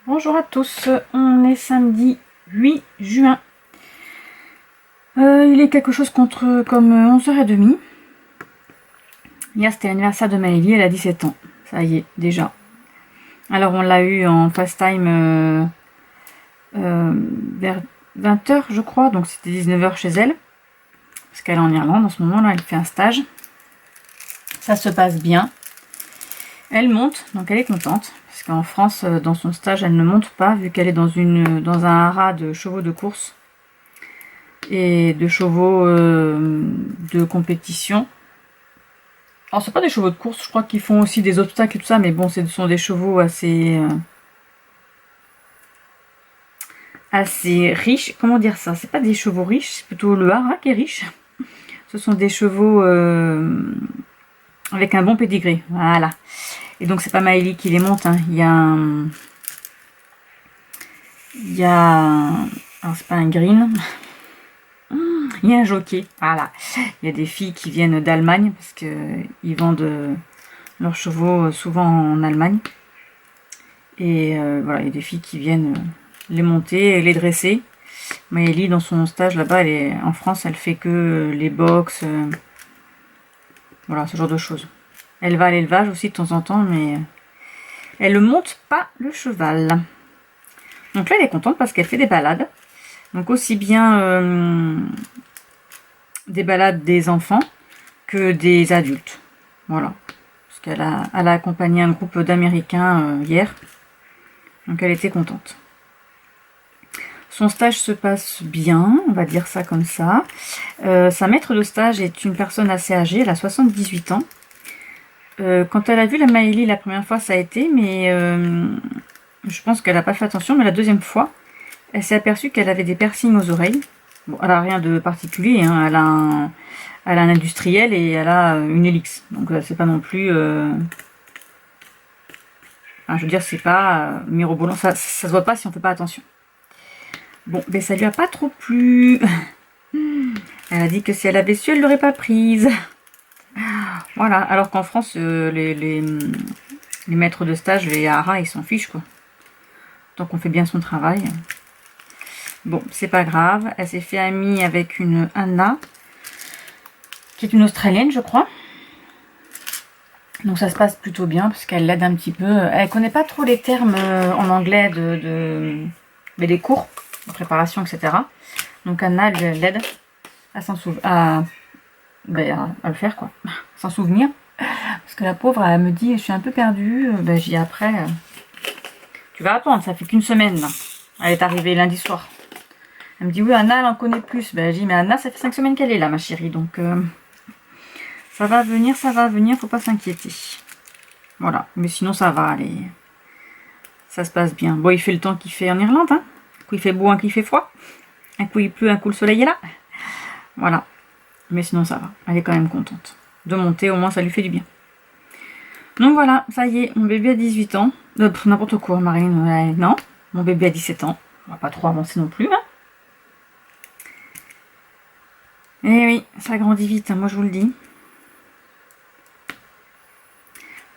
Bonjour à tous, on est samedi 8 juin. Il est quelque chose comme 11h30. Hier c'était l'anniversaire de Maëlie, elle a 17 ans. Ça y est, déjà. Alors on l'a eu en FaceTime vers 20h je crois, donc c'était 19h chez elle. Parce qu'elle est en Irlande en ce moment, là elle fait un stage. Ça se passe bien. Elle monte, donc elle est contente. Parce qu'en France, dans son stage, elle ne monte pas, vu qu'elle est dans un haras de chevaux de course et de chevaux de compétition. Alors, c'est pas des chevaux de course, je crois qu'ils font aussi des obstacles et tout ça, mais bon, ce sont des chevaux assez riches. Comment dire ça? C'est pas des chevaux riches, c'est plutôt le haras qui est riche. Ce sont des chevaux avec un bon pédigré, voilà. Et donc, c'est pas Maëlie qui les monte, hein. Alors, c'est pas un green. Il y a un jockey, voilà. Il y a des filles qui viennent d'Allemagne parce qu'ils vendent leurs chevaux souvent en Allemagne. Et voilà, il y a des filles qui viennent les monter et les dresser. Maëlie, dans son stage là-bas, en France, elle fait que les box, voilà, ce genre de choses. Elle va à l'élevage aussi de temps en temps, mais elle ne monte pas le cheval. Donc là, elle est contente parce qu'elle fait des balades. Donc aussi bien des balades des enfants que des adultes. Voilà. Parce qu'elle a accompagné un groupe d'Américains hier. Donc elle était contente. Son stage se passe bien, on va dire ça comme ça. Sa maître de stage est une personne assez âgée, elle a 78 ans. Quand elle a vu la Maëlie la première fois, ça a été, mais je pense qu'elle n'a pas fait attention. Mais la deuxième fois, elle s'est aperçue qu'elle avait des piercings aux oreilles. Bon, elle a rien de particulier, hein. Elle a un industriel et elle a une hélice. Donc c'est pas non plus... Enfin, je veux dire, c'est pas mirobolant. Ça se voit pas si on fait pas attention. Bon, mais ça lui a pas trop plu. Elle a dit que si elle avait su, elle l'aurait pas prise. Voilà, alors qu'en France, les maîtres de stage, les haras, ils s'en fichent, quoi. Tant qu'on fait bien son travail. Bon, c'est pas grave. Elle s'est fait amie avec une Anna, qui est une Australienne, je crois. Donc ça se passe plutôt bien, parce qu'elle l'aide un petit peu. Elle connaît pas trop les termes en anglais mais les cours de préparation, etc. Donc Anna l'aide à le faire, quoi. S'en souvenir. Parce que la pauvre, elle me dit, je suis un peu perdue. Ben, j'y après, tu vas attendre, ça fait qu'une semaine, là. Elle est arrivée lundi soir. Elle me dit, oui, Anna, elle en connaît plus. Ben, je dis, mais Anna, ça fait 5 semaines qu'elle est là, ma chérie. Donc, ça va venir, faut pas s'inquiéter. Voilà, mais sinon, ça va aller. Ça se passe bien. Bon, il fait le temps qu'il fait en Irlande, hein. Un coup, il fait beau, un coup, il fait froid. Un coup, il pleut, un coup, le soleil est là. Voilà. Mais sinon, ça va. Elle est quand même contente. De monter, au moins, ça lui fait du bien. Donc voilà, ça y est, mon bébé a 18 ans. N'importe quoi, Marine. Non, mon bébé a 17 ans. On va pas trop avancer non plus, hein. Eh oui, ça grandit vite, hein, moi je vous le dis.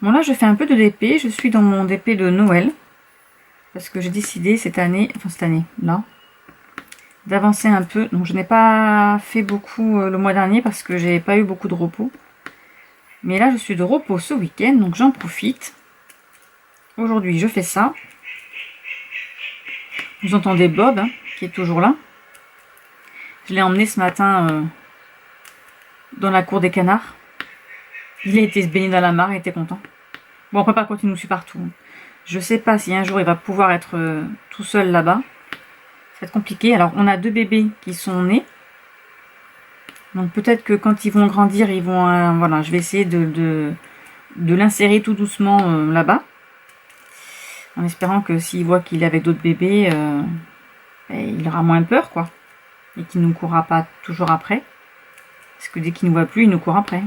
Bon là, je fais un peu de DP. Je suis dans mon DP de Noël. Parce que j'ai décidé cette année, là, d'avancer un peu. Donc je n'ai pas fait beaucoup le mois dernier parce que j'ai pas eu beaucoup de repos. Mais là, je suis de repos ce week-end, donc j'en profite. Aujourd'hui, je fais ça. Vous entendez Bob, hein, qui est toujours là. Je l'ai emmené ce matin dans la cour des canards. Il a été se baigner dans la mare, il était content. Bon, après, par contre, il nous suit partout. Je sais pas si un jour il va pouvoir être tout seul là-bas. Ça va être compliqué. Alors, on a 2 bébés qui sont nés. Donc, peut-être que quand ils vont grandir, ils vont... voilà, je vais essayer de l'insérer tout doucement là-bas. En espérant que s'il voit qu'il est avec d'autres bébés, il aura moins peur, quoi. Et qu'il ne nous courra pas toujours après. Parce que dès qu'il ne voit plus, il nous court après.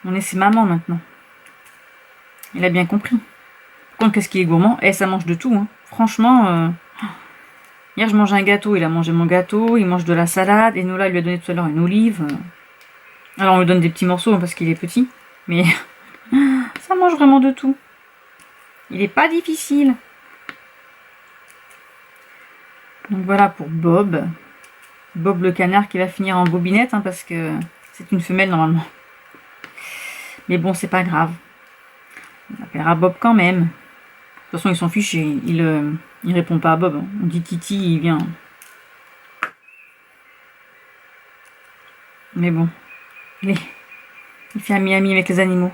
On est ses mamans maintenant. Il a bien compris. Par contre, qu'est-ce qu'il est gourmand? Ça mange de tout, hein. Franchement, hier je mangeais un gâteau, il a mangé mon gâteau, il mange de la salade, et Nola lui a donné tout à l'heure une olive. Alors on lui donne des petits morceaux hein, parce qu'il est petit, mais ça mange vraiment de tout. Il est pas difficile. Donc voilà pour Bob. Bob le canard qui va finir en bobinette, hein, parce que c'est une femelle normalement. Mais bon, c'est pas grave. On appellera Bob quand même. De toute façon, ils s'en fichent, il répond pas à Bob. On dit Titi, il vient. Mais bon, il fait ami-ami avec les animaux.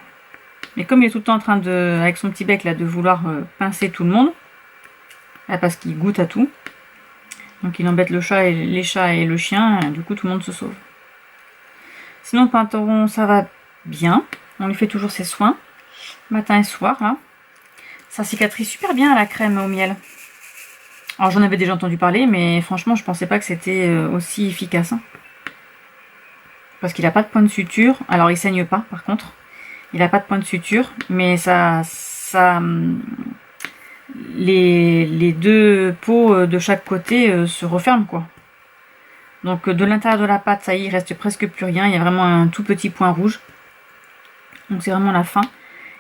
Mais comme il est tout le temps en train de, avec son petit bec là, de vouloir pincer tout le monde, là, parce qu'il goûte à tout, donc il embête le chat et les chats et le chien, et du coup tout le monde se sauve. Sinon Pinteron, ça va bien. On lui fait toujours ses soins, matin et soir là. Ça cicatrise super bien à la crème au miel. Alors j'en avais déjà entendu parler, mais franchement je pensais pas que c'était aussi efficace. Hein. Parce qu'il n'a pas de point de suture. Alors il saigne pas par contre. Il n'a pas de point de suture, mais les deux peaux de chaque côté se referment quoi. Donc de l'intérieur de la pâte, ça y est, il reste presque plus rien. Il y a vraiment un tout petit point rouge. Donc c'est vraiment la fin.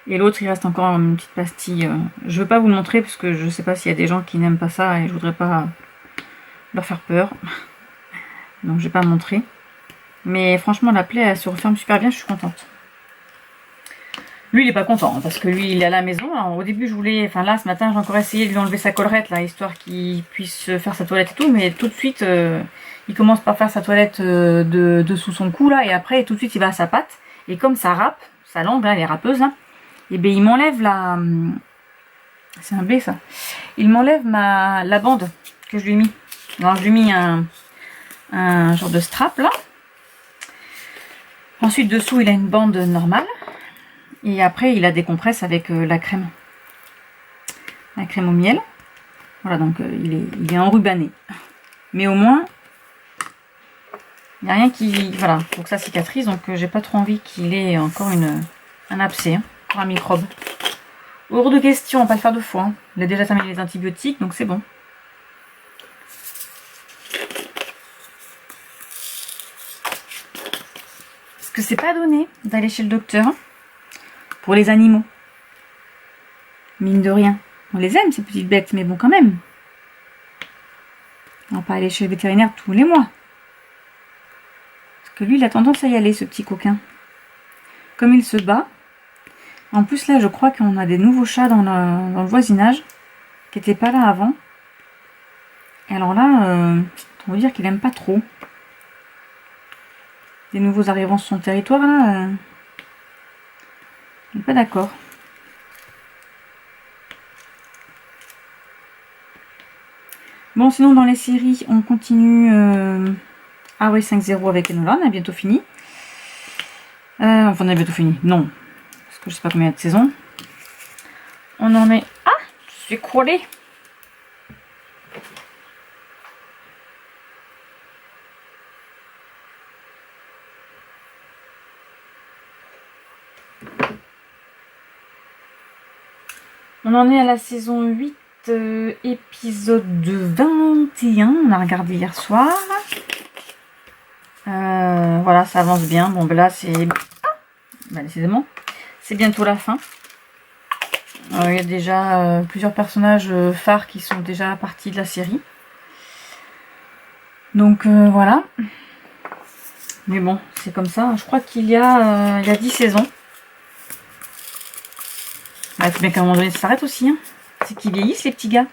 Et l'autre, il reste encore une petite pastille. Je veux pas vous le montrer parce que je sais pas s'il y a des gens qui n'aiment pas ça et je voudrais pas leur faire peur. Donc je vais pas montrer. Mais franchement, la plaie, elle se referme super bien, je suis contente. Lui, il est pas content, hein, parce que lui, il est à la maison. Alors, au début, je voulais... Enfin là, ce matin, j'ai encore essayé de lui enlever sa collerette, là, histoire qu'il puisse faire sa toilette et tout. Mais tout de suite, il commence par faire sa toilette dessous son cou, là. Et après, tout de suite, il va à sa patte. Et comme ça râpe, sa langue, là, elle est râpeuse, là. Et bien, il m'enlève la... C'est un B, ça. Il m'enlève la bande que je lui ai mis. Alors, je lui ai mis un genre de strap, là. Ensuite, dessous, il a une bande normale. Et après, il la décompresse avec la crème. La crème au miel. Voilà, donc il est enrubanné. Mais au moins, il n'y a rien qui... Voilà, pour que ça cicatrise. Donc, j'ai pas trop envie qu'il ait encore un abcès, hein, encore un microbe. Hors de question, on va pas le faire deux fois. Hein. Il a déjà terminé les antibiotiques, donc c'est bon. Parce que c'est pas donné d'aller chez le docteur. Hein. Pour les animaux. Mine de rien. On les aime, ces petites bêtes, mais bon, quand même. On va pas aller chez le vétérinaire tous les mois. Parce que lui, il a tendance à y aller, ce petit coquin. Comme il se bat. En plus, là, je crois qu'on a des nouveaux chats dans le voisinage. Qui n'étaient pas là avant. Et alors là, on va dire qu'il aime pas trop. Des nouveaux arrivants sur son territoire, là... Je suis pas d'accord. Bon, sinon dans les séries, on continue Hawaii 5.0 avec Enola, on a bientôt fini. Enfin, on a bientôt fini. Non, parce que je sais pas combien il y a de saisons. On en est... Ah, je suis collée. On en est à la saison 8, épisode 21. On a regardé hier soir. Voilà, ça avance bien. Bon, ben là, c'est... Ah, décidément, c'est bientôt la fin. Il y a déjà plusieurs personnages phares qui sont déjà partis de la série. Donc, voilà. Mais bon, c'est comme ça. Je crois qu'il y a 10 saisons. Il faut bien qu'à un moment donné ça s'arrête aussi. Hein. C'est qu'ils vieillissent les petits gars.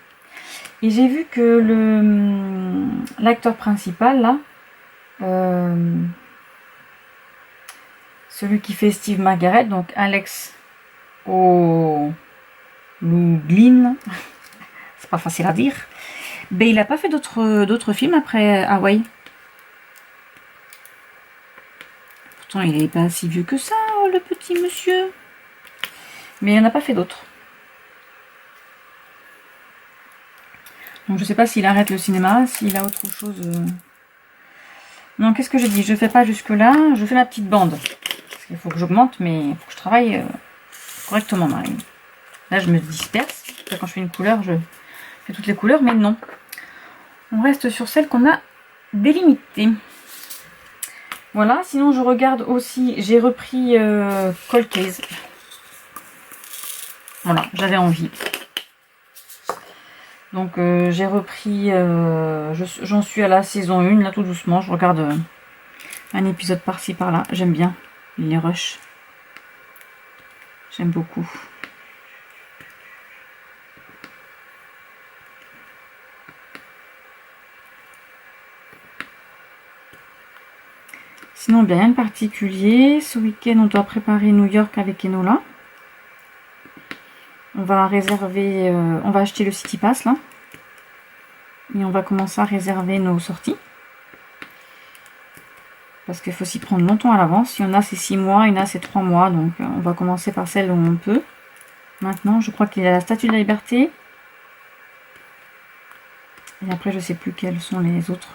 Et j'ai vu que l'acteur principal là, celui qui fait Steve Margaret, donc Alex O'Loughlin, c'est pas facile à dire, ben il a pas fait d'autres films après Hawaii. Pourtant il est pas si vieux que ça, le petit monsieur. Mais il n'y en a pas fait d'autres. Donc je sais pas s'il arrête le cinéma, s'il a autre chose. Non, qu'est-ce que je dis? Je fais pas jusque là, je fais ma petite bande. Parce qu'il faut que j'augmente, mais il faut que je travaille correctement, Marie. Là je me disperse. Quand je fais une couleur, je fais toutes les couleurs, mais non. On reste sur celle qu'on a délimitée. Voilà, sinon je regarde aussi, j'ai repris Cold Case. Voilà, j'avais envie. Donc j'ai repris, j'en suis à la saison 1, là tout doucement, je regarde un épisode par-ci par-là, j'aime bien les rushs, j'aime beaucoup. Sinon, bien rien de particulier. Ce week-end, on doit préparer New York avec Enola. On va réserver, on va acheter le City Pass là. Et on va commencer à réserver nos sorties. Parce qu'il faut s'y prendre longtemps à l'avance. Il y en a c'est 6 mois, il y en a c'est 3 mois. Donc on va commencer par celle où on peut. Maintenant, je crois qu'il y a la Statue de la Liberté. Et après, je sais plus quelles sont les autres.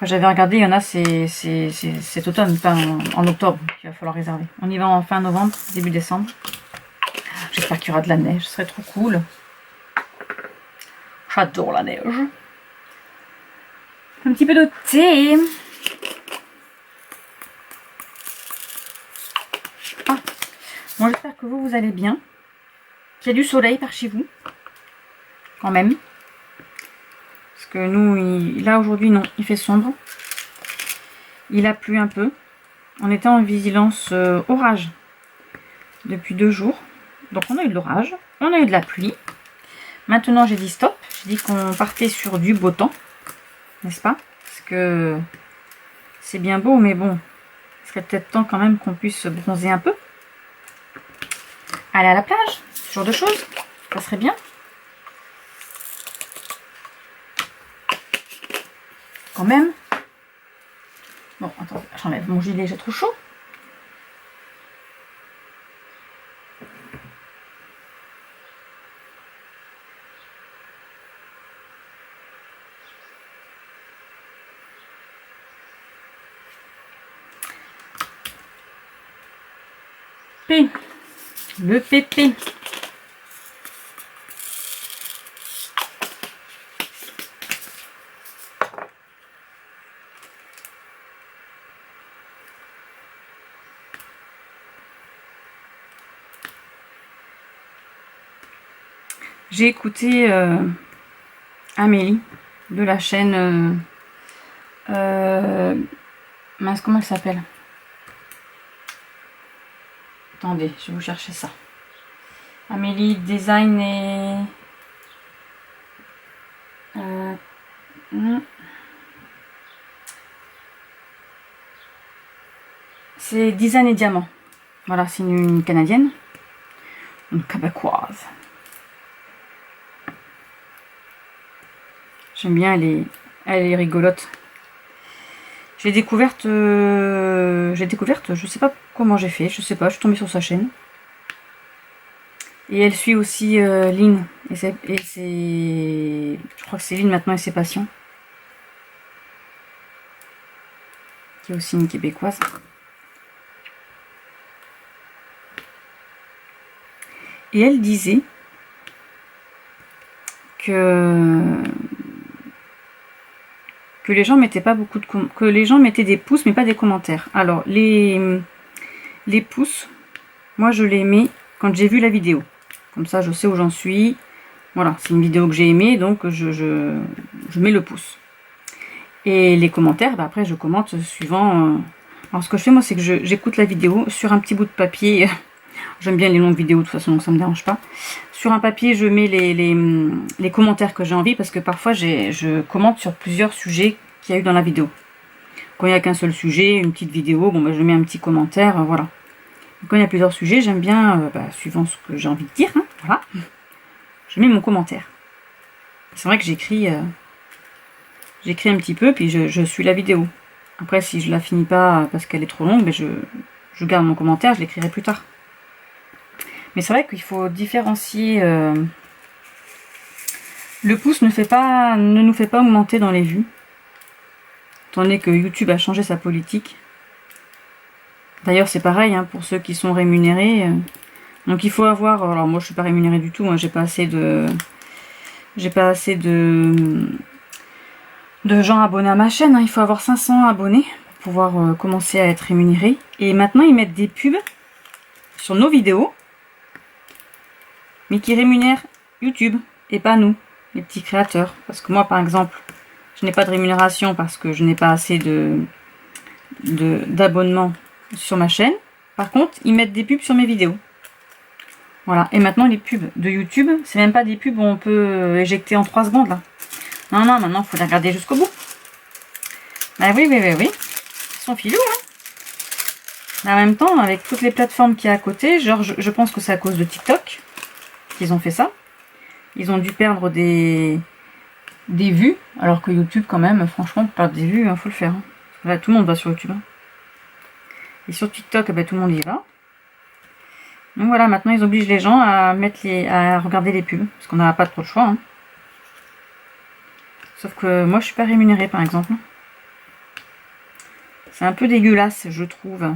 J'avais regardé, il y en a, c'est cet automne, enfin en octobre, qu'il va falloir réserver. On y va en fin novembre, début décembre. J'espère qu'il y aura de la neige, ce serait trop cool. J'adore la neige. Un petit peu de thé. Ah, bon, j'espère que vous allez bien. Qu'il y a du soleil par chez vous. Quand même. Parce que nous, là aujourd'hui, non, il fait sombre. Il a plu un peu. On était en vigilance orage depuis 2 jours. Donc on a eu de l'orage, on a eu de la pluie. Maintenant j'ai dit stop. J'ai dit qu'on partait sur du beau temps. N'est-ce pas? Parce que c'est bien beau, mais bon, il serait peut-être temps quand même qu'on puisse bronzer un peu. Aller à la plage, ce genre de choses. Ça serait bien. Quand même. Bon, attends, j'enlève mon gilet, j'ai trop chaud. Le pépé. J'ai écouté Amélie de la chaîne mince, comment elle s'appelle? Attendez, je vais vous chercher ça. Amélie Design et... c'est Design et Diamant. Voilà, c'est une Canadienne. Une québécoise. J'aime bien, elle est rigolote. J'ai découverte, je sais pas comment j'ai fait, je sais pas, je suis tombée sur sa chaîne. Et elle suit aussi Lynn, et c'est, je crois que c'est Lynn maintenant et ses patients. Qui est aussi une québécoise. Et elle disait que les gens mettaient pas beaucoup de que les gens mettaient des pouces mais pas des commentaires. Alors les pouces, moi je les mets quand j'ai vu la vidéo. Comme ça je sais où j'en suis. Voilà, c'est une vidéo que j'ai aimée, donc je mets le pouce. Et les commentaires, bah après je commente suivant. Alors ce que je fais moi, c'est que j'écoute la vidéo sur un petit bout de papier. J'aime bien les longues vidéos de toute façon, donc ça me dérange pas. Sur un papier, je mets les commentaires que j'ai envie, parce que parfois je commente sur plusieurs sujets qu'il y a eu dans la vidéo. Quand il n'y a qu'un seul sujet, une petite vidéo, bon bah, je mets un petit commentaire, voilà. Et quand il y a plusieurs sujets, j'aime bien, suivant ce que j'ai envie de dire, hein, voilà, je mets mon commentaire. C'est vrai que j'écris un petit peu, puis je suis la vidéo. Après, si je la finis pas parce qu'elle est trop longue, ben je garde mon commentaire, je l'écrirai plus tard. Mais c'est vrai qu'il faut différencier. Le pouce ne nous fait pas augmenter dans les vues. Étant donné que YouTube a changé sa politique. D'ailleurs c'est pareil hein, pour ceux qui sont rémunérés. Donc il faut avoir. Alors moi je suis pas rémunérée du tout, hein, j'ai pas assez de gens abonnés à ma chaîne. Hein. Il faut avoir 500 abonnés pour pouvoir commencer à être rémunéré. Et maintenant ils mettent des pubs sur nos vidéos, mais qui rémunèrent YouTube et pas nous, les petits créateurs. Parce que moi, par exemple, je n'ai pas de rémunération parce que je n'ai pas assez d'abonnements sur ma chaîne. Par contre, ils mettent des pubs sur mes vidéos. Voilà. Et maintenant, les pubs de YouTube, c'est même pas des pubs où on peut éjecter en 3 secondes, là. Non, non, maintenant, il faut les regarder jusqu'au bout. Bah oui, oui, oui, oui. Ils sont filous, hein. Mais en même temps, avec toutes les plateformes qu'il y a à côté, genre, je pense que c'est à cause de TikTok qu'ils ont fait ça. Ils ont dû perdre des vues, alors que YouTube, quand même, franchement, pour perdre des vues, il faut le faire. Hein. Là, tout le monde va sur YouTube. Hein. Et sur TikTok, eh ben, tout le monde y va. Donc voilà, maintenant, ils obligent les gens à à regarder les pubs, parce qu'on n'a pas trop de choix. Hein. Sauf que moi, je suis pas rémunérée, par exemple. C'est un peu dégueulasse, je trouve. Parce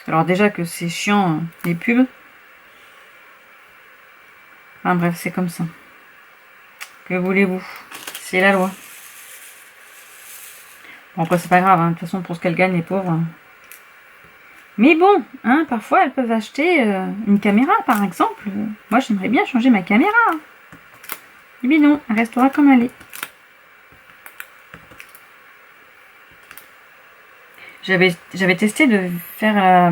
que alors déjà que c'est chiant, les pubs. Enfin bref, c'est comme ça. Que voulez-vous? C'est la loi. Bon, après, c'est pas grave, hein. De toute façon, pour ce qu'elles gagnent, les pauvres. Mais bon, hein, parfois, elles peuvent acheter une caméra, par exemple. Moi, j'aimerais bien changer ma caméra. Mais non, elle restera comme elle est. J'avais testé de faire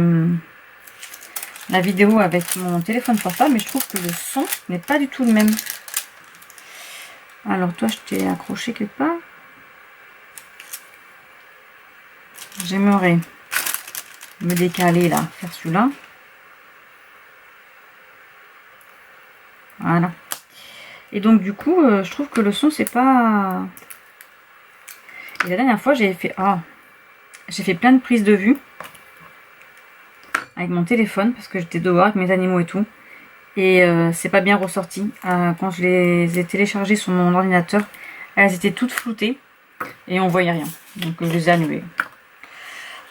la vidéo avec mon téléphone portable, mais je trouve que le son n'est pas du tout le même. Alors toi, je t'ai accroché quelque part. J'aimerais me décaler là, faire celui-là. Voilà. Et donc du coup, je trouve que le son, c'est pas... Et la dernière fois, j'ai fait plein de prises de vue avec mon téléphone parce que j'étais dehors avec mes animaux et tout. Et c'est pas bien ressorti. Quand je les ai téléchargées sur mon ordinateur, elles étaient toutes floutées et on voyait rien. Donc je les ai annulées.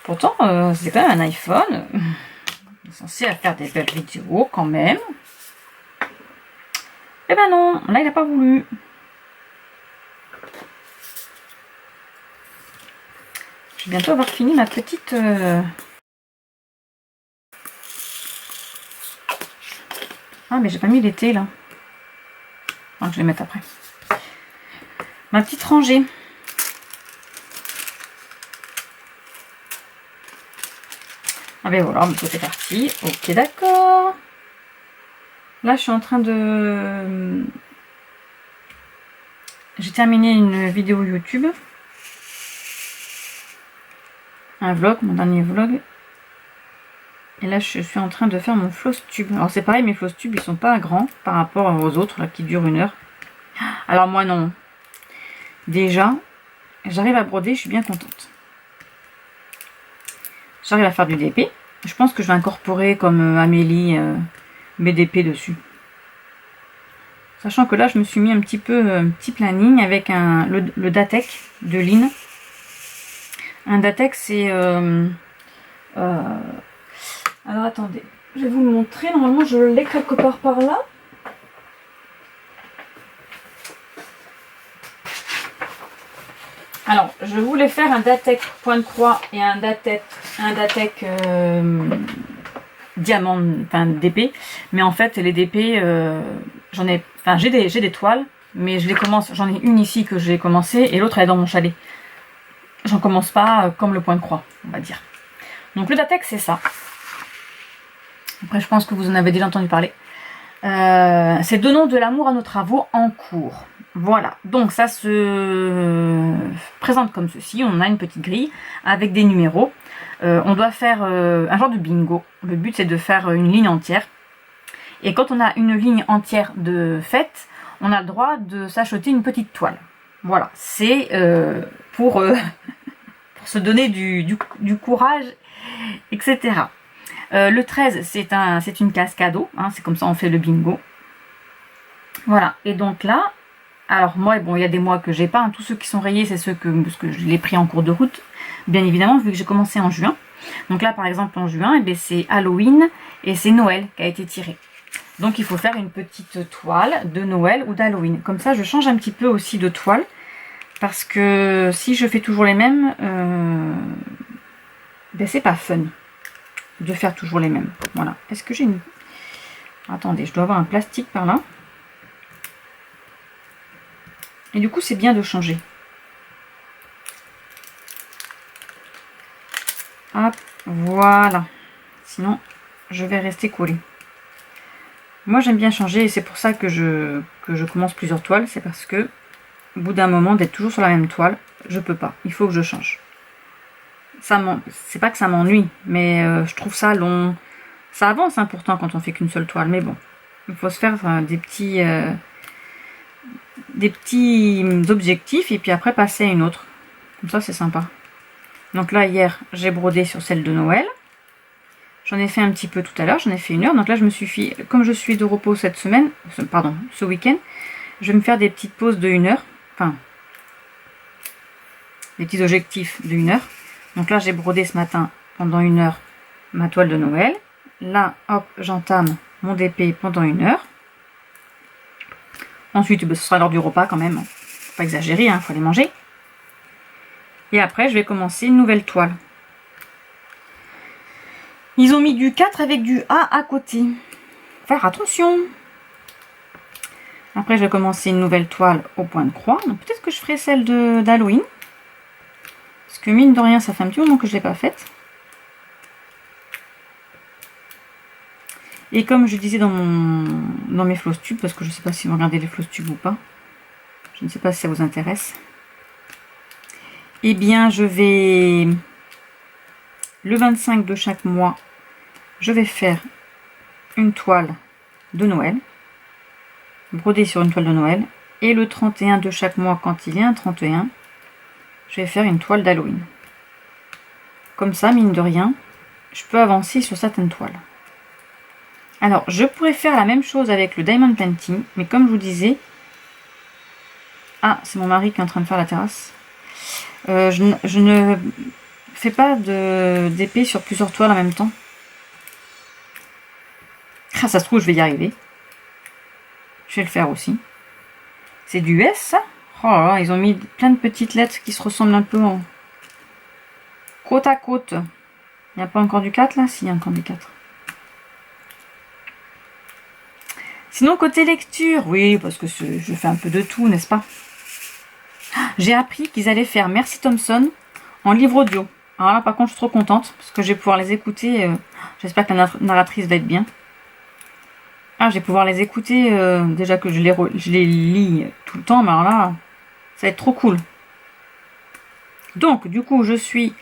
Pourtant, c'est quand même un iPhone. Il est censé faire des belles vidéos quand même. Eh ben non, là il n'a pas voulu. Je vais bientôt avoir fini ma petite... Ah mais j'ai pas mis l'été là. Donc je vais mettre après. Ma petite rangée. Ah ben voilà, c'est parti. Ok, d'accord. Là je suis en train de... J'ai terminé une vidéo YouTube. Un vlog, mon dernier vlog. Et là, je suis en train de faire mon floss tube. Alors, c'est pareil, mes floss tubes, ils sont pas grands par rapport aux autres, là, qui durent 1 heure. Alors, moi, non. Déjà, j'arrive à broder, je suis bien contente. J'arrive à faire du DP. Je pense que je vais incorporer, comme Amélie, mes DP dessus. Sachant que là, je me suis mis un petit planning avec le Datec de Line. Un Datec, c'est... alors attendez, je vais vous le montrer. Normalement, je l'ai quelque part par là. Alors, je voulais faire un Datec point de croix et un Datec diamant, enfin DP. Mais en fait, les DP, j'ai des toiles, mais j'en ai une ici que j'ai commencé et l'autre elle est dans mon chalet. J'en commence pas comme le point de croix, on va dire. Donc le Datec, c'est ça. Après, je pense que vous en avez déjà entendu parler. C'est donnons de l'amour à nos travaux en cours. Voilà, donc ça se présente comme ceci. On a une petite grille avec des numéros. On doit faire un genre de bingo. Le but, c'est de faire une ligne entière. Et quand on a une ligne entière de faite, on a le droit de s'acheter une petite toile. Voilà, c'est pour se donner du courage, etc. Le 13, c'est une case cadeau, hein, c'est comme ça on fait le bingo. Voilà, et donc là, alors moi, bon, il y a des mois que j'ai pas, hein, tous ceux qui sont rayés, c'est ceux parce que je l'ai pris en cours de route, bien évidemment, vu que j'ai commencé en juin. Donc là, par exemple, en juin, eh c'est Halloween et c'est Noël qui a été tiré. Donc il faut faire une petite toile de Noël ou d'Halloween. Comme ça, je change un petit peu aussi de toile, parce que si je fais toujours les mêmes, c'est pas fun de faire toujours les mêmes. Voilà. Est-ce que j'ai une... Attendez, je dois avoir un plastique par là. Et du coup, c'est bien de changer. Hop, voilà. Sinon, je vais rester collée. Moi, j'aime bien changer et c'est pour ça que je commence plusieurs toiles. C'est parce que, au bout d'un moment, d'être toujours sur la même toile, je peux pas. Il faut que je change. C'est pas que ça m'ennuie, mais je trouve ça long. Ça avance hein, pourtant quand on fait qu'une seule toile, mais bon. Il faut se faire des petits objectifs et puis après passer à une autre. Comme ça, c'est sympa. Donc là, hier, j'ai brodé sur celle de Noël. J'en ai fait un petit peu tout à l'heure, j'en ai fait 1 heure. Donc là, je me suis fait, comme je suis de repos cette semaine, ce week-end, je vais me faire des petites pauses de 1 heure. Enfin, des petits objectifs de 1 heure. Donc là, j'ai brodé ce matin pendant 1 heure ma toile de Noël. Là, hop, j'entame mon DP pendant 1 heure. Ensuite, ce sera l'heure du repas quand même. Faut pas exagérer, hein, faut aller manger. Et après, je vais commencer une nouvelle toile. Ils ont mis du 4 avec du A à côté. Faire attention. Après, je vais commencer une nouvelle toile au point de croix. Donc peut-être que je ferai celle d'Halloween. Parce que mine de rien, ça fait un petit moment que je ne l'ai pas faite. Et comme je disais dans mes floss tubes, parce que je ne sais pas si vous regardez les floss tubes ou pas. Je ne sais pas si ça vous intéresse. Eh bien, je vais... Le 25 de chaque mois, je vais faire une toile de Noël. Broder sur une toile de Noël. Et le 31 de chaque mois, quand il y a un 31, je vais faire une toile d'Halloween. Comme ça, mine de rien, je peux avancer sur certaines toiles. Alors, je pourrais faire la même chose avec le Diamond Painting, mais comme je vous disais... Ah, c'est mon mari qui est en train de faire la terrasse. Je ne fais pas d'épée sur plusieurs toiles en même temps. Ah, ça se trouve, je vais y arriver. Je vais le faire aussi. C'est du S, ça? Oh là là, ils ont mis plein de petites lettres qui se ressemblent un peu en côte à côte. Il n'y a pas encore du 4 là? Si, il y a encore du 4. Sinon, côté lecture, oui, parce que je fais un peu de tout, n'est-ce pas? J'ai appris qu'ils allaient faire Merci Thompson en livre audio. Alors là, par contre, je suis trop contente parce que je vais pouvoir les écouter. J'espère que la narratrice va être bien. Ah, je vais pouvoir les écouter déjà que je les lis tout le temps, mais alors là, ça va être trop cool. Donc, du coup, je suis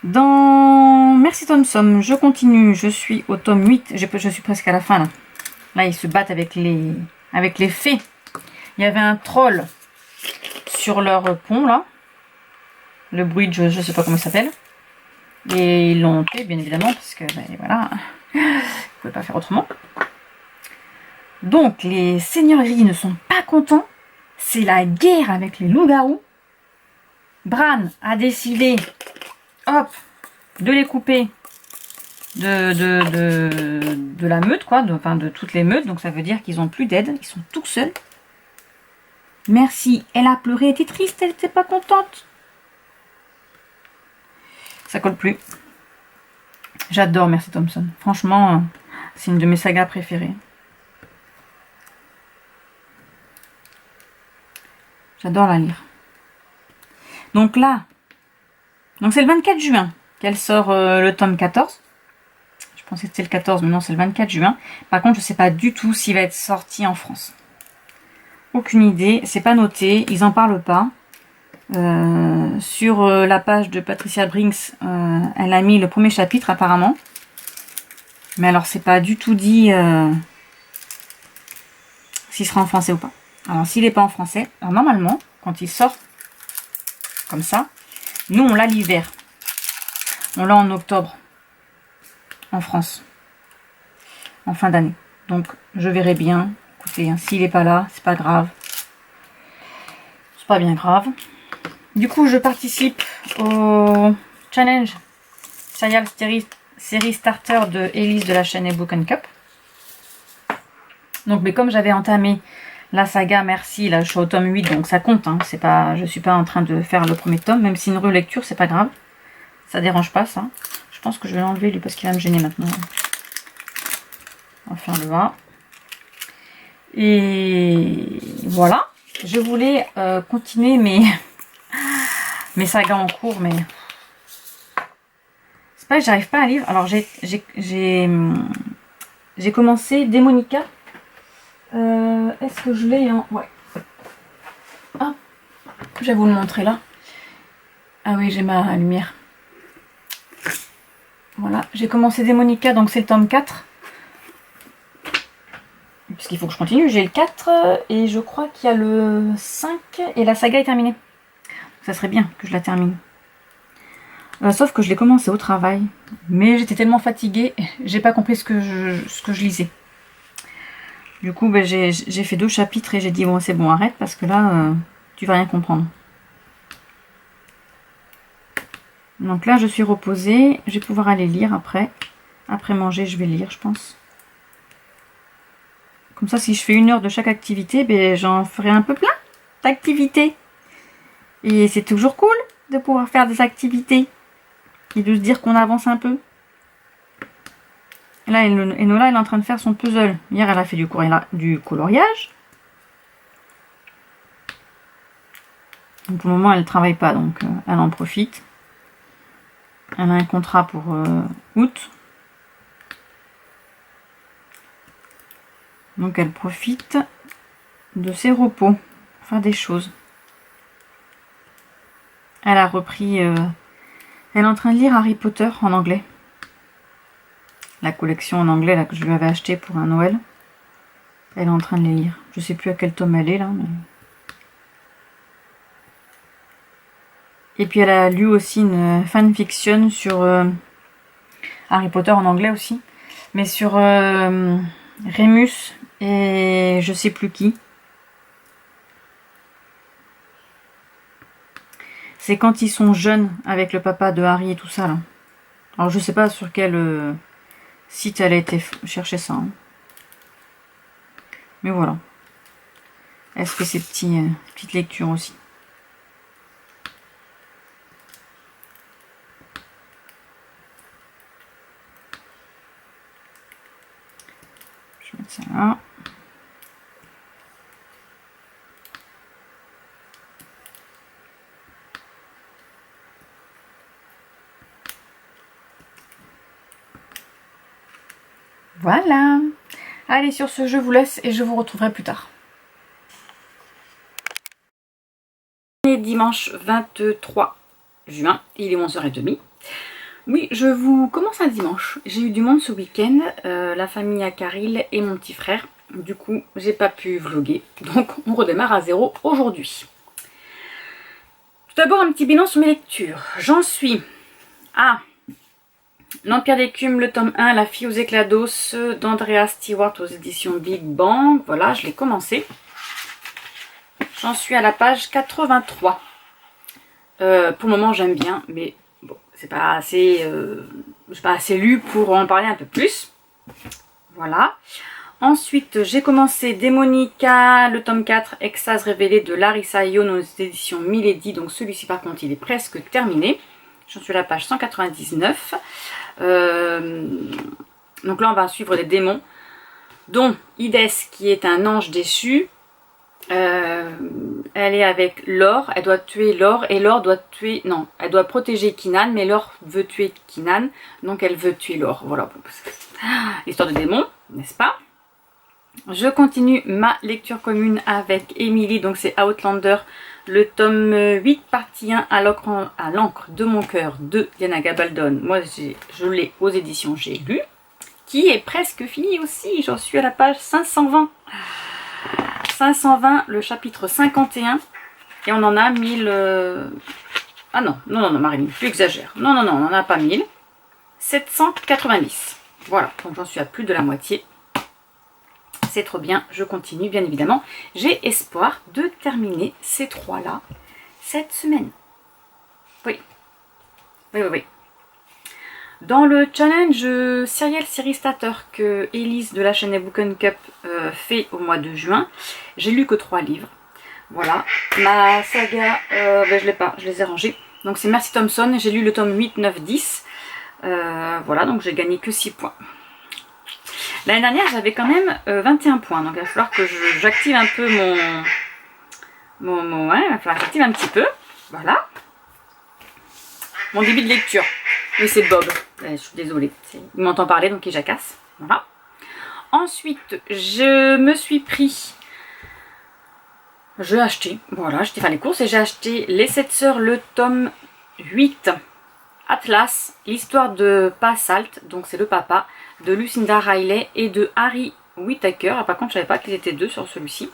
dans Merci Thompson. Je continue. Je suis au tome 8. Je suis presque à la fin là. Là, ils se battent avec les fées. Il y avait un troll sur leur pont là. Le bridge, je ne sais pas comment il s'appelle. Et ils l'ont tué, bien évidemment, parce que ben, voilà, ils ne pouvaient pas faire autrement. Donc, les seigneuries ne sont pas contents. C'est la guerre avec les loups-garous. Bran a décidé, hop, de les couper de la meute, quoi, de toutes les meutes. Donc, ça veut dire qu'ils n'ont plus d'aide. Ils sont tout seuls. Merci, elle a pleuré, elle était triste, elle n'était pas contente. Ça colle plus. J'adore Merci Thompson. Franchement, c'est une de mes sagas préférées. J'adore la lire. Donc là, c'est le 24 juin qu'elle sort le tome 14. Je pensais que c'était le 14, mais non, c'est le 24 juin. Par contre, je ne sais pas du tout s'il va être sorti en France. Aucune idée, c'est pas noté, ils en parlent pas. Sur la page de Patricia Brinks, elle a mis le premier chapitre apparemment. Mais alors c'est pas du tout dit s'il sera en français ou pas. Alors s'il n'est pas en français, alors normalement, quand il sort comme ça, nous on l'a l'hiver. On l'a en octobre en France. En fin d'année. Donc je verrai bien. Écoutez, hein, s'il n'est pas là, c'est pas grave. C'est pas bien grave. Du coup, je participe au challenge Serial Série Starter de Elise de la chaîne Ebook & Cup. Donc, mais comme j'avais entamé la saga Merci, là je suis au tome 8, donc ça compte. Hein, c'est pas, je suis pas en train de faire le premier tome, même si une relecture, c'est pas grave. Ça dérange pas, ça. Je pense que je vais l'enlever, lui, parce qu'il va me gêner maintenant. On va faire le A. Et voilà. Je voulais continuer mes sagas en cours, mais c'est pas que j'arrive pas à lire. Alors j'ai commencé Démonica. Est-ce que je l'ai en... Ouais. Ah, je vais vous le montrer là. Ah oui, j'ai ma lumière. Voilà, j'ai commencé Démonica, donc c'est le tome 4. Puisqu'il faut que je continue, j'ai le 4 et je crois qu'il y a le 5 et la saga est terminée. Ça serait bien que je la termine. Sauf que je l'ai commencé au travail, mais j'étais tellement fatiguée, j'ai pas compris ce que je lisais. Du coup, ben, j'ai fait 2 chapitres et j'ai dit bon c'est bon, arrête parce que là tu vas rien comprendre. Donc là je suis reposée, je vais pouvoir aller lire après. Après manger je vais lire je pense. Comme ça, si je fais 1 heure de chaque activité, ben, j'en ferai un peu plein d'activités. Et c'est toujours cool de pouvoir faire des activités. Et de se dire qu'on avance un peu. Et là, Enola, elle est en train de faire son puzzle. Hier, elle a fait du coloriage. Donc, pour le moment, elle ne travaille pas, donc elle en profite. Elle a un contrat pour août. Donc elle profite de ses repos pour faire des choses. Elle a repris... elle est en train de lire Harry Potter en anglais. La collection en anglais là, que je lui avais acheté pour un Noël. Elle est en train de les lire. Je sais plus à quel tome elle est là. Mais... Et puis elle a lu aussi une fanfiction sur Harry Potter en anglais aussi. Mais sur Remus et je sais plus qui. C'est quand ils sont jeunes avec le papa de Harry et tout ça là. Alors je sais pas sur quel site elle a été chercher ça. Hein. Mais voilà. Elle se fait ses petites lectures aussi. Je vais mettre ça là. Voilà. Allez, sur ce, je vous laisse et je vous retrouverai plus tard. Dimanche 23 juin, il est 11h30. Oui, je vous commence un dimanche. J'ai eu du monde ce week-end, la famille à Caril et mon petit frère. Du coup, j'ai pas pu vlogger. Donc, on redémarre à 0 aujourd'hui. Tout d'abord, un petit bilan sur mes lectures. J'en suis à L'Empire d'écume, le tome 1, La fille aux éclats d'os d'Andrea Stewart aux éditions Big Bang. Voilà, je l'ai commencé. J'en suis à la page 83. Pour le moment, j'aime bien, mais bon, c'est pas assez, j'ai pas assez lu pour en parler un peu plus. Voilà. Ensuite, j'ai commencé Démonica, le tome 4, Extase révélée de Larissa Youn aux éditions Milady. Donc celui-ci, par contre, il est presque terminé. J'en suis à la page 199. Donc là, on va suivre des démons, dont Ides, qui est un ange déchu. Elle est avec Laure, elle doit tuer Laure et Laure doit tuer... Non, elle doit protéger Kinan, mais Laure veut tuer Kinan, donc elle veut tuer Laure. Voilà, histoire de démons, n'est-ce pas? Je continue ma lecture commune avec Émilie, donc c'est Outlander, le tome 8, partie 1, à l'encre de mon cœur de Diana Gabaldon. Moi, je l'ai aux éditions J'ai lu, qui est presque fini aussi, j'en suis à la page 520. 520, le chapitre 51, et on en a 1000... Ah non, Marine, plus exagère. Non, on n'en a pas 1000. 790. Voilà, donc j'en suis à plus de la moitié. C'est trop bien, je continue bien évidemment. J'ai espoir de terminer ces 3-là cette semaine. Oui. Dans le challenge Serial Series Starter que Elise de la chaîne Book & Cup fait au mois de juin, j'ai lu que 3 livres. Voilà. Ma saga, je l'ai pas, je les ai rangés. Donc c'est Mercy Thompson, j'ai lu le tome 8, 9, 10. Voilà, donc j'ai gagné que 6 points. L'année dernière, j'avais quand même 21 points. Donc il va falloir que j'active un peu il va falloir que j'active un petit peu. Voilà. Mon début de lecture. Oui, c'est Bob. Je suis désolée. Il m'entend parler, donc il jacasse. Voilà. Ensuite, je me suis pris... J'ai acheté, voilà, j'étais faire les courses et j'ai acheté Les 7 Sœurs, le tome 8. Atlas, l'histoire de Pa Salt, donc c'est le papa, de Lucinda Riley et de Harry Whittaker. Ah, par contre, je savais pas qu'ils étaient deux sur celui-ci.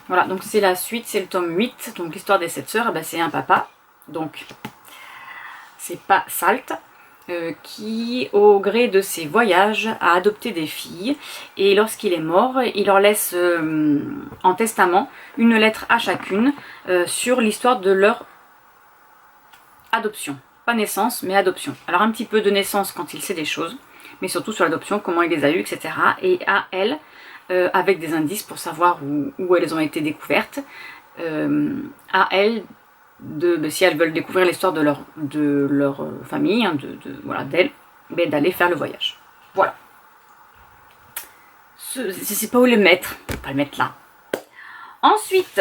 Voilà, donc c'est la suite, c'est le tome 8, donc l'histoire des 7 sœurs, c'est un papa, donc c'est Pa Salt, qui, au gré de ses voyages, a adopté des filles, et lorsqu'il est mort, il leur laisse en testament une lettre à chacune sur l'histoire de leur adoption. Pas naissance, mais adoption. Alors un petit peu de naissance quand il sait des choses, mais surtout sur l'adoption, comment il les a eues, etc. Et à elle, avec des indices pour savoir où elles ont été découvertes, à elles, si elles veulent découvrir l'histoire de leur famille, hein, voilà, d'elles, d'aller faire le voyage. Voilà. Je sais pas où le mettre. On va pas le mettre là. Ensuite,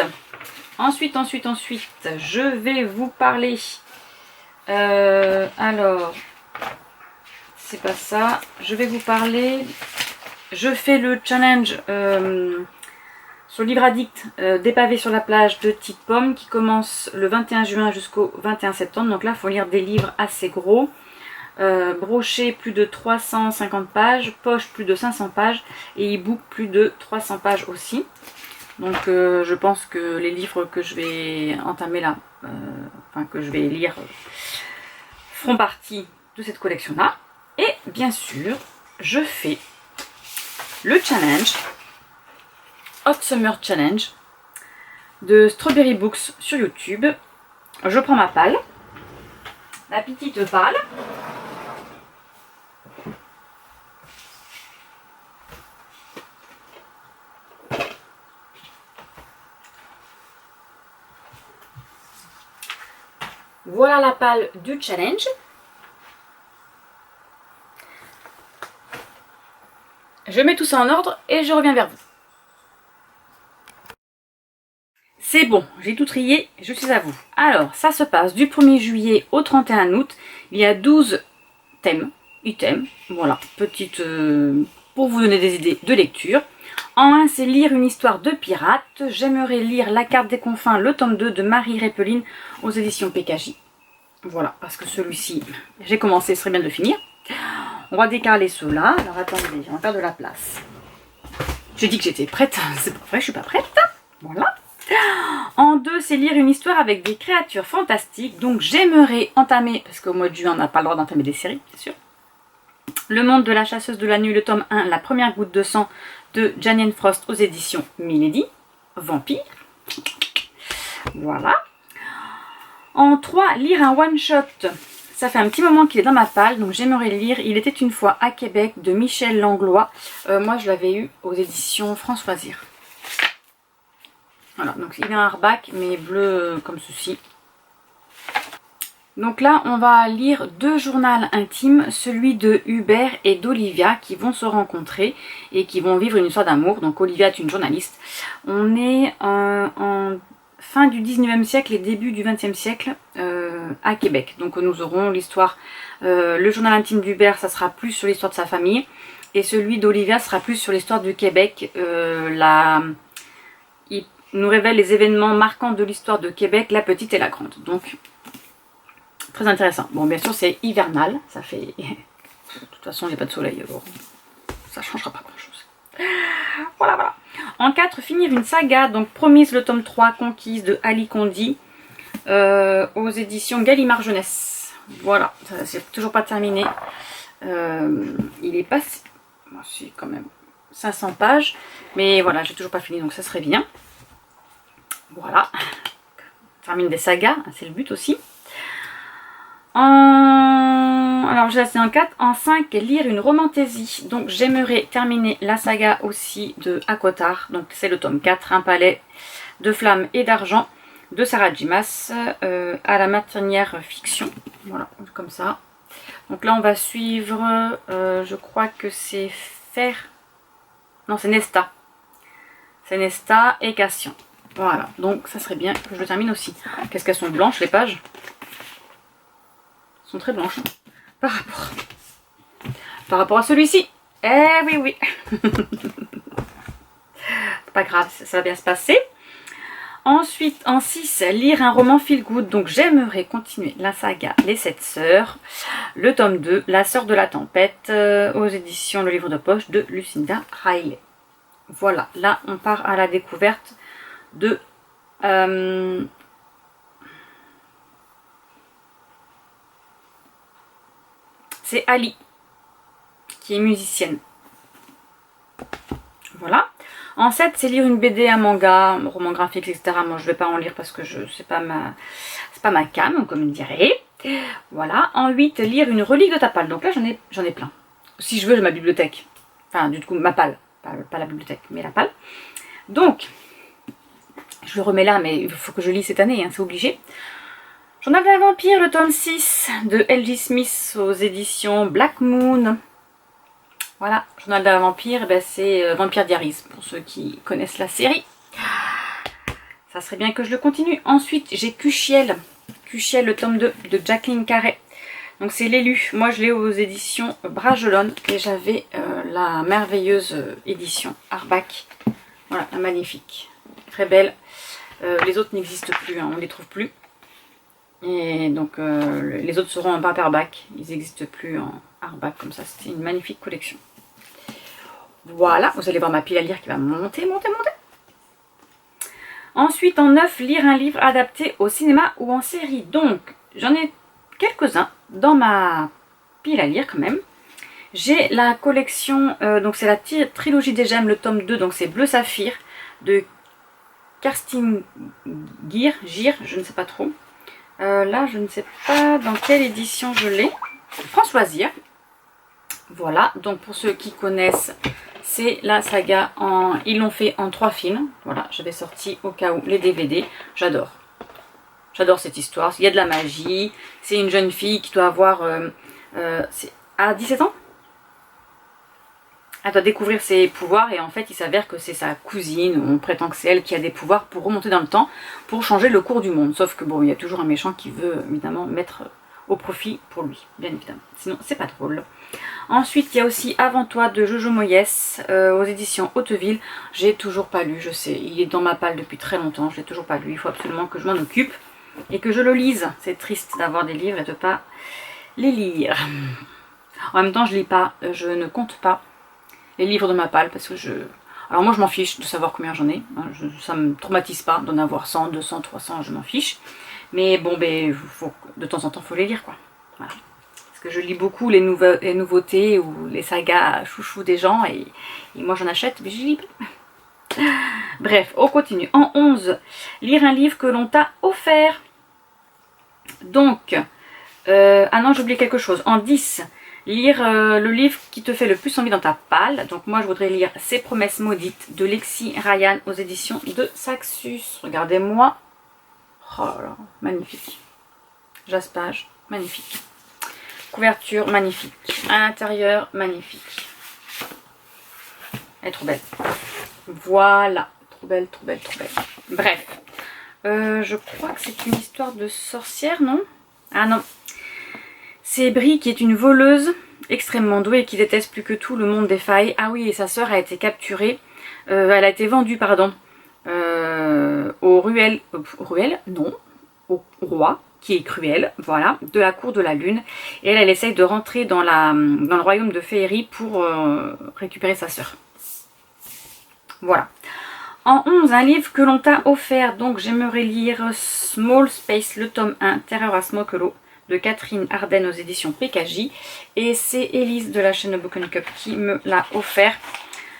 je vais vous parler. Alors, c'est pas ça. Je vais vous parler. Je fais le challenge sur Livre Addict des pavés sur la plage de Tite Pomme qui commence le 21 juin jusqu'au 21 septembre. Donc là, il faut lire des livres assez gros. Brochet plus de 350 pages, poche plus de 500 pages et e-book plus de 300 pages aussi. Donc je pense que les livres que je vais entamer là, que je vais lire, feront partie de cette collection là. Et bien sûr, je fais le challenge, Hot Summer Challenge de Strawberry Books sur YouTube. Je prends ma palle, la petite palle. Voilà la palle du challenge. Je mets tout ça en ordre et je reviens vers vous. C'est bon, j'ai tout trié, je suis à vous. Alors, ça se passe du 1er juillet au 31 août. Il y a 12 thèmes, items, voilà, petite pour vous donner des idées de lecture. En 1, c'est lire une histoire de pirate. J'aimerais lire La carte des confins, le tome 2 de Marie Réppeline aux éditions PKJ. Voilà, parce que celui-ci, j'ai commencé, ce serait bien de finir. On va décaler ceux-là. Alors attendez, on va faire de la place. J'ai dit que j'étais prête, c'est pas vrai, je suis pas prête. Voilà. En 2, c'est lire une histoire avec des créatures fantastiques. Donc j'aimerais entamer, parce qu'au mois de juin, on n'a pas le droit d'entamer des séries, bien sûr. Le monde de la chasseuse de la nuit, le tome 1, La première goutte de sang de Janine Frost aux éditions Milady. Vampire. Voilà. En 3, lire un one-shot. Ça fait un petit moment qu'il est dans ma palle, donc j'aimerais lire Il était une fois à Québec de Michel Langlois. Moi, je l'avais eu aux éditions Françoisir. Voilà, donc il est en hardback, mais bleu comme ceci. Donc là, on va lire 2 journaux intimes, celui de Hubert et d'Olivia, qui vont se rencontrer et qui vont vivre une histoire d'amour. Donc Olivia est une journaliste. On est en fin du 19e siècle et début du 20e siècle à Québec. Donc nous aurons l'histoire, le journal intime d'Hubert, ça sera plus sur l'histoire de sa famille. Et celui d'Olivia sera plus sur l'histoire du Québec. Il nous révèle les événements marquants de l'histoire de Québec, la petite et la grande. Donc, très intéressant. Bon, bien sûr, c'est hivernal. Ça fait... De toute façon, il n'y a pas de soleil, alors ça ne changera pas grand-chose. Voilà, voilà. En 4, finir une saga. Donc, Promise, le tome 3, Conquise de Ali Kondi, aux éditions Gallimard Jeunesse. Voilà, c'est toujours pas terminé. Il est pas... Moi, c'est quand même 500 pages. Mais voilà, j'ai toujours pas fini, donc ça serait bien. Voilà. On termine des sagas, c'est le but aussi. Alors j'ai laissé en 4. En 5, lire une romantaisie. Donc j'aimerais terminer la saga aussi de Akotard. Donc c'est le tome 4, Un palais de flammes et d'argent de Sarah Dimas à la matinière fiction. Voilà, comme ça. Donc là on va suivre, je crois que c'est Fer. Non, c'est Nesta. C'est Nesta et Cassian. Voilà, donc ça serait bien que je le termine aussi. Qu'est-ce qu'elles sont blanches les pages? Elles sont très blanches hein, par rapport à celui-ci. Eh oui, oui. Pas grave, ça va bien se passer. Ensuite, en 6, lire un roman feel good. Donc j'aimerais continuer la saga Les 7 Sœurs, le tome 2, La Sœur de la Tempête, aux éditions Le Livre de Poche de Lucinda Riley. Voilà, là on part à la découverte de... c'est Ali, qui est musicienne. Voilà. En 7, c'est lire une BD, un manga, un roman graphique, etc. Moi, je ne vais pas en lire parce que c'est pas ma came, comme on dirait. Voilà. En 8, lire une relique de ta palle. Donc là, j'en ai plein. Si je veux, j'ai ma bibliothèque. Enfin, du coup, ma palle. Pas la bibliothèque, mais la palle. Donc, je le remets là, mais il faut que je lise cette année, hein, c'est obligé. Journal d'un vampire, le tome 6 de L.J. Smith aux éditions Black Moon. Voilà, Journal d'un vampire, ben c'est Vampire Diaries, pour ceux qui connaissent la série. Ça serait bien que je le continue. Ensuite, j'ai Cuchiel, le tome 2 de Jacqueline Carré. Donc c'est l'élu. Moi, je l'ai aux éditions Bragelonne et j'avais la merveilleuse édition Arbac. Voilà, la magnifique. Très belle. Les autres n'existent plus, hein, on ne les trouve plus. Et donc, les autres seront en paperback. Ils n'existent plus en Arbac comme ça. C'était une magnifique collection. Voilà, vous allez voir ma pile à lire qui va monter. Ensuite, en 9, lire un livre adapté au cinéma ou en série. Donc, j'en ai quelques-uns dans ma pile à lire quand même. J'ai la collection, donc c'est la trilogie des gemmes, le tome 2, donc c'est Bleu Saphir, de Kerstin Gir, je ne sais pas trop. Là, je ne sais pas dans quelle édition je l'ai. François Zir. Voilà, donc pour ceux qui connaissent, c'est la saga, ils l'ont fait en 3 films. Voilà, j'avais sorti au cas où les DVD. J'adore. J'adore cette histoire. Il y a de la magie. C'est une jeune fille qui doit avoir... à 17 ans, elle doit découvrir ses pouvoirs et en fait il s'avère que c'est sa cousine, on prétend que c'est elle qui a des pouvoirs pour remonter dans le temps, pour changer le cours du monde. Sauf que bon, il y a toujours un méchant qui veut évidemment mettre au profit pour lui, bien évidemment. Sinon c'est pas drôle. Ensuite il y a aussi Avant toi de Jojo Moyes aux éditions Hauteville. J'ai toujours pas lu, je sais, il est dans ma palle depuis très longtemps, je l'ai toujours pas lu. Il faut absolument que je m'en occupe et que je le lise. C'est triste d'avoir des livres et de pas les lire. En même temps je lis pas, je ne compte pas les livres de ma palle parce que alors moi je m'en fiche de savoir combien j'en ai, ça me traumatise pas d'en avoir 100, 200, 300, je m'en fiche. Mais bon, ben, de temps en temps, il faut les lire, quoi. Voilà. Parce que je lis beaucoup les nouveautés ou les sagas chouchou des gens et moi j'en achète, mais je lis pas. Bref, on continue. En 11, lire un livre que l'on t'a offert. Donc, ah non, j'ai oublié quelque chose. En 10, lire le livre qui te fait le plus envie dans ta palle. Donc moi je voudrais lire Ces promesses maudites de Lexi Ryan aux éditions de Saxus. Regardez-moi. Oh là là, magnifique. Jaspage, magnifique. Couverture, magnifique. À l'intérieur, magnifique. Elle est trop belle. Voilà. Trop belle, trop belle, trop belle. Bref. Je crois que c'est une histoire de sorcière, non? Ah non. C'est Brie qui est une voleuse extrêmement douée et qui déteste plus que tout le monde des failles. Ah oui, et sa sœur a été capturée. Elle a été vendue, pardon, au roi, qui est Cruel, voilà, de la cour de la lune. Et elle essaye de rentrer dans le royaume de Féerie pour récupérer sa sœur. Voilà. En 11, un livre que l'on t'a offert. Donc j'aimerais lire Small Space, le tome 1, Terreur à Smokelow, de Catherine Ardenne aux éditions PKJ. Et c'est Élise de la chaîne Book Cup qui me l'a offert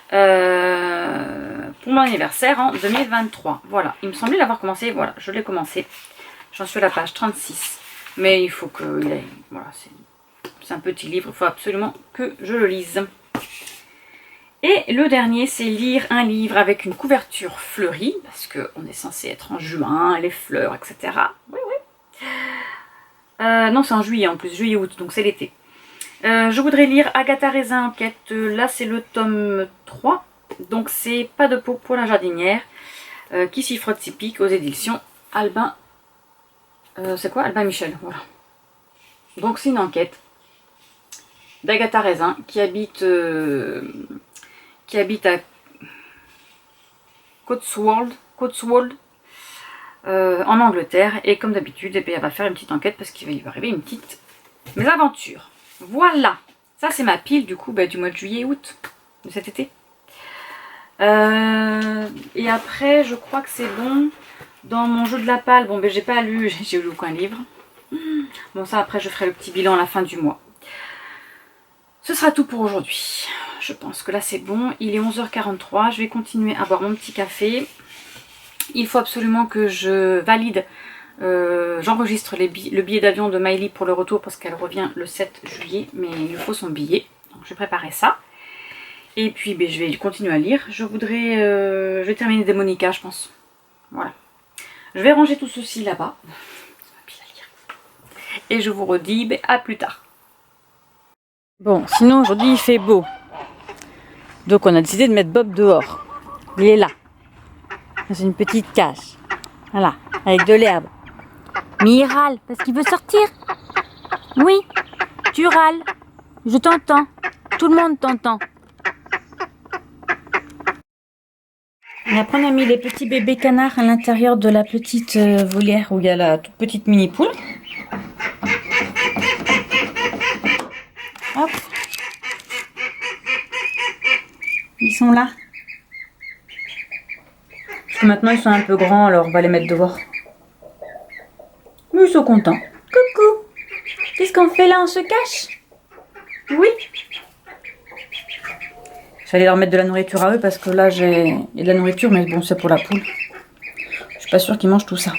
pour mon anniversaire en 2023. Voilà, il me semblait l'avoir commencé. Voilà, je l'ai commencé. J'en suis à la page 36. Mais il faut que... Voilà, c'est un petit livre. Il faut absolument que je le lise. Et le dernier, c'est lire un livre avec une couverture fleurie. Parce qu'on est censé être en juin, les fleurs, etc. Oui, oui. Non, c'est en juillet en plus, juillet-août, donc c'est l'été. Je voudrais lire Agatha Raisin Enquête. Là, c'est le tome 3. Donc, c'est Pas de peau pour la jardinière. Qui s'y frotte s'y pique aux éditions Albin. C'est quoi Albin Michel, voilà. Donc c'est une enquête d'Agatha Raisin qui habite à Cotswold, en Angleterre. Et comme d'habitude, elle va faire une petite enquête parce qu'il va y arriver une petite mésaventure. Voilà, ça c'est ma pile du coup du mois de juillet-août de cet été. Et après, je crois que c'est bon. Dans mon jeu de la palle, bon j'ai pas lu, j'ai lu aucun livre. Bon ça après je ferai le petit bilan à la fin du mois. Ce sera tout pour aujourd'hui. Je pense que là c'est bon. Il est 11h43. Je vais continuer à boire mon petit café. Il faut absolument que je valide. J'enregistre le billet d'avion de Maëlie pour le retour parce qu'elle revient le 7 juillet. Mais il lui faut son billet. Donc je vais préparer ça. Et puis je vais continuer à lire. Je vais terminer Démonica je pense. Voilà. Je vais ranger tout ceci là-bas. Et je vous redis à plus tard. Bon, sinon aujourd'hui il fait beau. Donc on a décidé de mettre Bob dehors. Il est là. Dans une petite cage. Voilà, avec de l'herbe. Mais il râle parce qu'il veut sortir. Oui, tu râles. Je t'entends. Tout le monde t'entend. Et après on a mis les petits bébés canards à l'intérieur de la petite volière où il y a la toute petite mini poule. Hop. Ils sont là. Parce que maintenant ils sont un peu grands, alors on va les mettre dehors. Mais ils sont contents. Coucou. Qu'est-ce qu'on fait là? On se cache? Oui. J'allais leur mettre de la nourriture à eux parce que là il y a de la nourriture, mais bon c'est pour la poule. Je suis pas sûre qu'ils mangent tout ça.